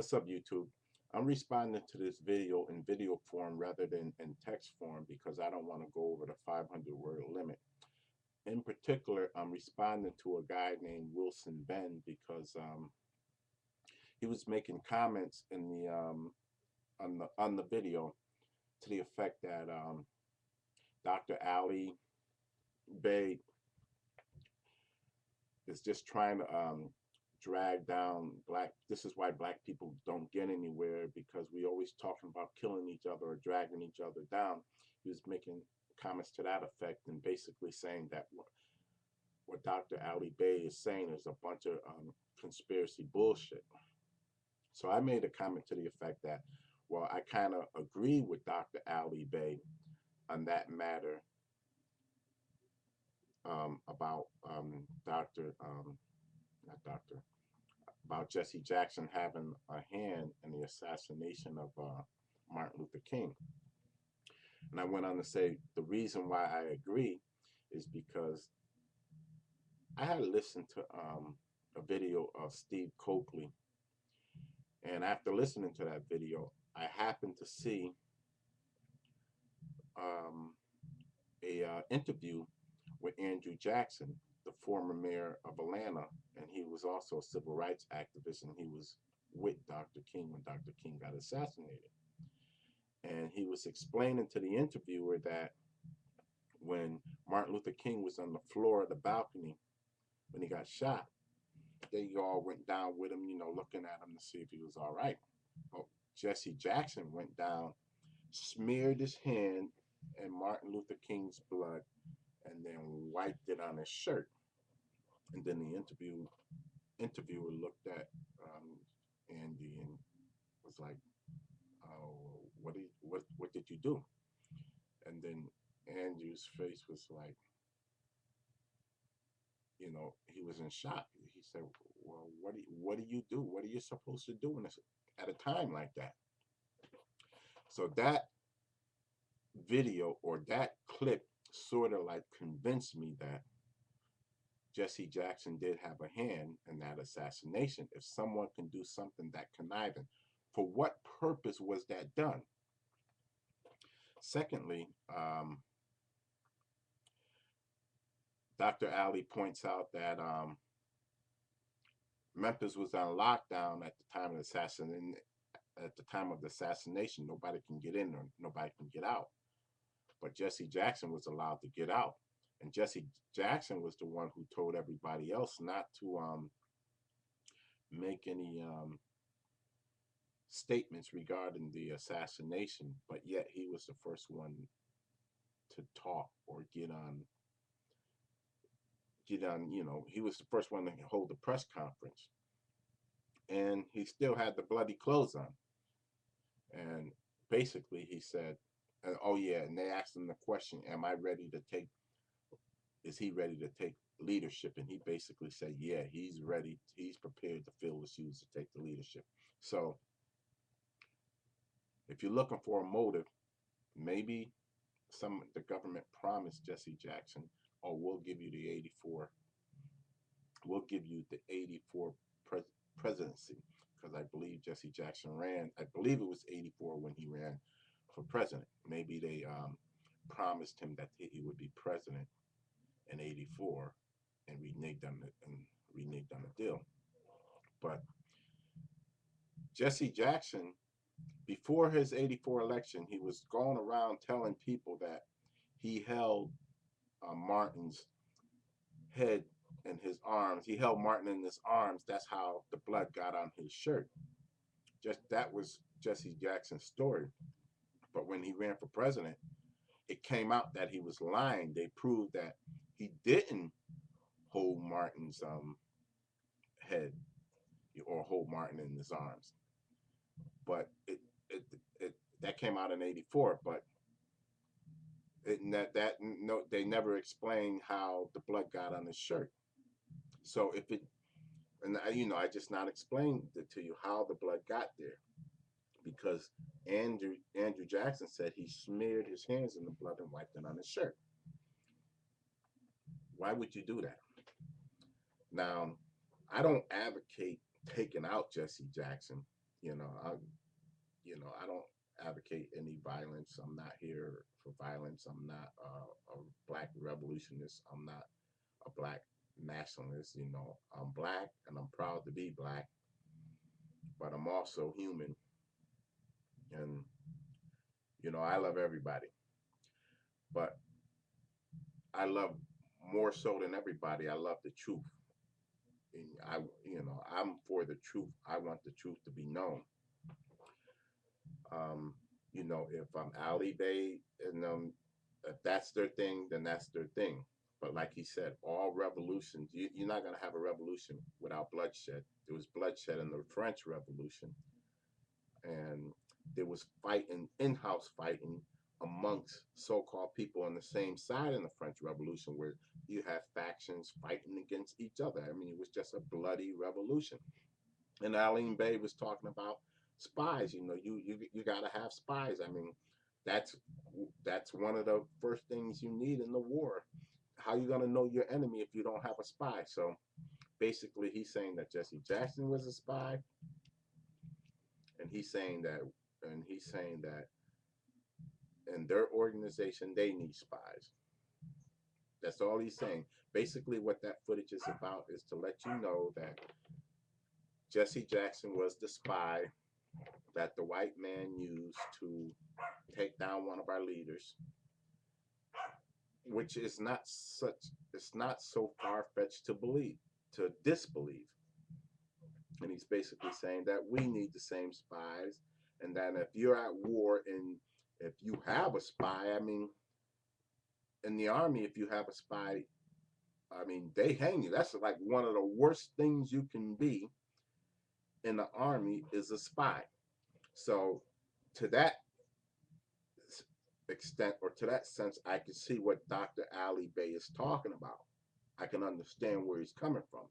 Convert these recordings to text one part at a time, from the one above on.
What's up, YouTube? I'm responding to this video in video form rather than in text form because I don't want to go over the 500-word limit. In particular, I'm responding to a guy named Wilson Ben because he was making comments in the on the video to the effect that Dr. Ali Bey is just trying to drag down black. This is why black people don't get anywhere, because we always talking about killing each other or dragging each other down. He was making comments to that effect and basically saying that what Dr. Ali Bey is saying is a bunch of conspiracy bullshit. So I made a comment to the effect that, well, I kind of agree with Dr. Ali Bey on that matter, about Dr. Not Dr. about Jesse Jackson having a hand in the assassination of Martin Luther King. And I went on to say the reason why I agree is because I had listened to a video of Steve Coakley, and after listening to that video, I happened to see um, a interview with Andrew Jackson, the former mayor of Atlanta, and he was also a civil rights activist, and he was with Dr. King when Dr. King got assassinated. And he was explaining to the interviewer that when Martin Luther King was on the floor of the balcony when he got shot, they all went down with him, looking at him to see if he was all right. Well, Jesse Jackson went down, smeared his hand in Martin Luther King's blood, and then wiped it on his shirt. And then the interviewer looked at Andy and was like, "Oh, what did you do?" And then Andrew's face was like, he was in shock. He said, "Well, what do you do? What are you supposed to do in this at a time like that?" So that video or that clip sort of like convinced me that Jesse Jackson did have a hand in that assassination. If someone can do something that conniving, for what purpose was that done? Secondly, Dr. Ali points out that Memphis was on lockdown at the time of the assassination. At the time of the assassination, nobody can get in or nobody can get out. But Jesse Jackson was allowed to get out, and Jesse Jackson was the one who told everybody else not to make any statements regarding the assassination. But yet he was the first one to talk or get on. He was the first one to hold the press conference, and he still had the bloody clothes on. And basically, he said, "Oh yeah," and they asked him the question, "Am I ready to take? Is he ready to take leadership?" And he basically said, "Yeah, he's ready. He's prepared to fill the shoes to take the leadership." So, if you're looking for a motive, maybe the government promised Jesse Jackson, "Oh, we'll give you the 84. We'll give you the 84 presidency," because I believe Jesse Jackson ran. I believe it was 84 when he ran for president. Maybe they promised him that he would be president in 84 and reneged on the deal. But Jesse Jackson, before his 84 election, he was going around telling people that he held Martin's head in his arms. He held Martin in his arms. That's how the blood got on his shirt. Just that was Jesse Jackson's story. But when he ran for president, it came out that he was lying. They proved that he didn't hold Martin's head or hold Martin in his arms. But it that came out in 84. But no, they never explained how the blood got on his shirt. So if it, and I just not explained it to you how the blood got there, because Andrew Jackson said he smeared his hands in the blood and wiped it on his shirt. Why would you do that? Now, I don't advocate taking out Jesse Jackson. You know, I don't advocate any violence. I'm not here for violence. I'm not a black revolutionist. I'm not a black nationalist. I'm black and I'm proud to be black, but I'm also human. And I love everybody, but I love more so than everybody. I love the truth. And I'm for the truth. I want the truth to be known. Um, if Ali Bay and if that's their thing, then that's their thing. But like he said, all revolutions, you're not going to have a revolution without bloodshed. There was bloodshed in the French Revolution, and there was fighting, in-house fighting amongst so-called people on the same side in the French Revolution, where you have factions fighting against each other. I mean, it was just a bloody revolution. And Aline Bay was talking about spies. You got to have spies. I mean, that's that's one of the first things you need in the war. How you gonna know your enemy if you don't have a spy? So basically, he's saying that Jesse Jackson was a spy, and he's saying that in their organization they need spies. That's all he's saying. Basically, what that footage is about is to let you know that Jesse Jackson was the spy that the white man used to take down one of our leaders, which is not such, it's not so far-fetched to believe, to disbelieve. And he's basically saying that we need the same spies, and that if you're at war and if you have a spy, I mean, in the army, if you have a spy, I mean, they hang you. That's like one of the worst things you can be in the army is a spy. So to that extent, or to that sense, I can see what Dr. Ali Bay is talking about. I can understand where he's coming from.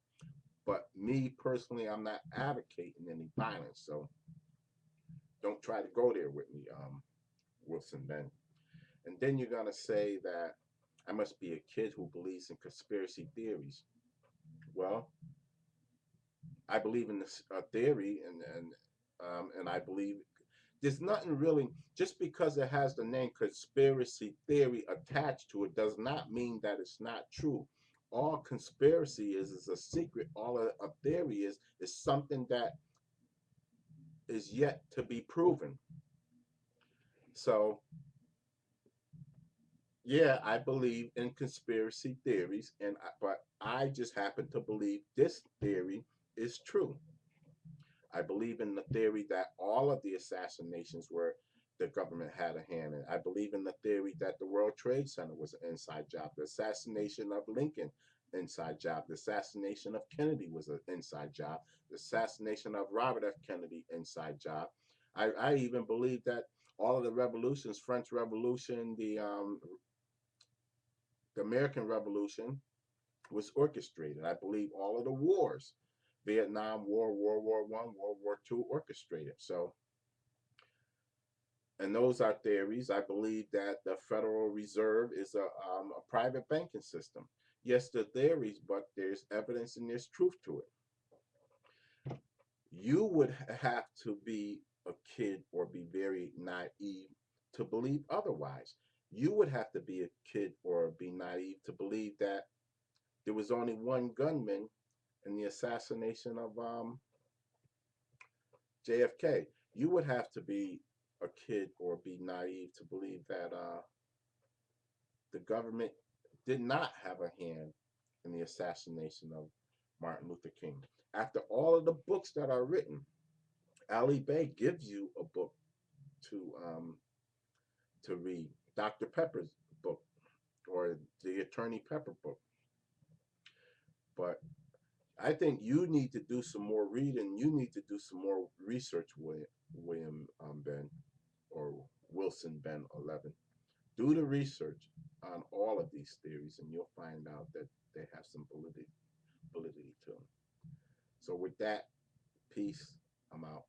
But me personally, I'm not advocating any violence. So don't try to go there with me, Wilson Ben. And then you're going to say that I must be a kid who believes in conspiracy theories. Well, I believe in this theory, and I believe there's nothing really, just because it has the name conspiracy theory attached to it does not mean that it's not true. All conspiracy is a secret. All a theory is something that is yet to be proven. So yeah, I believe in conspiracy theories, but I just happen to believe this theory is true. I believe in the theory that all of the assassinations were the government had a hand in. I believe in the theory that the World Trade Center was an inside job. The assassination of Lincoln, inside job. The assassination of Kennedy was an inside job. The assassination of Robert F. Kennedy, inside job. I even believe that all of the revolutions, French Revolution, the American Revolution, was orchestrated. I believe all of the wars, Vietnam War, World War One, World War Two, orchestrated. So, and those are theories. I believe that the Federal Reserve is a private banking system. Yes, they're theories, but there's evidence and there's truth to it. You would have to be a kid or be very naive to believe otherwise. You would have to be a kid or be naive to believe that there was only one gunman in the assassination of JFK. You would have to be a kid or be naive to believe that the government did not have a hand in the assassination of Martin Luther King. After all of the books that are written, Ali Bay gives you a book to um, to read, Dr. Pepper's book or the Attorney Pepper book. But I think you need to do some more reading. You need to do some more research, William Ben or Wilson Ben 11. Do the research on all of these theories, and you'll find out that they have some validity to them. So with that, peace. I'm out.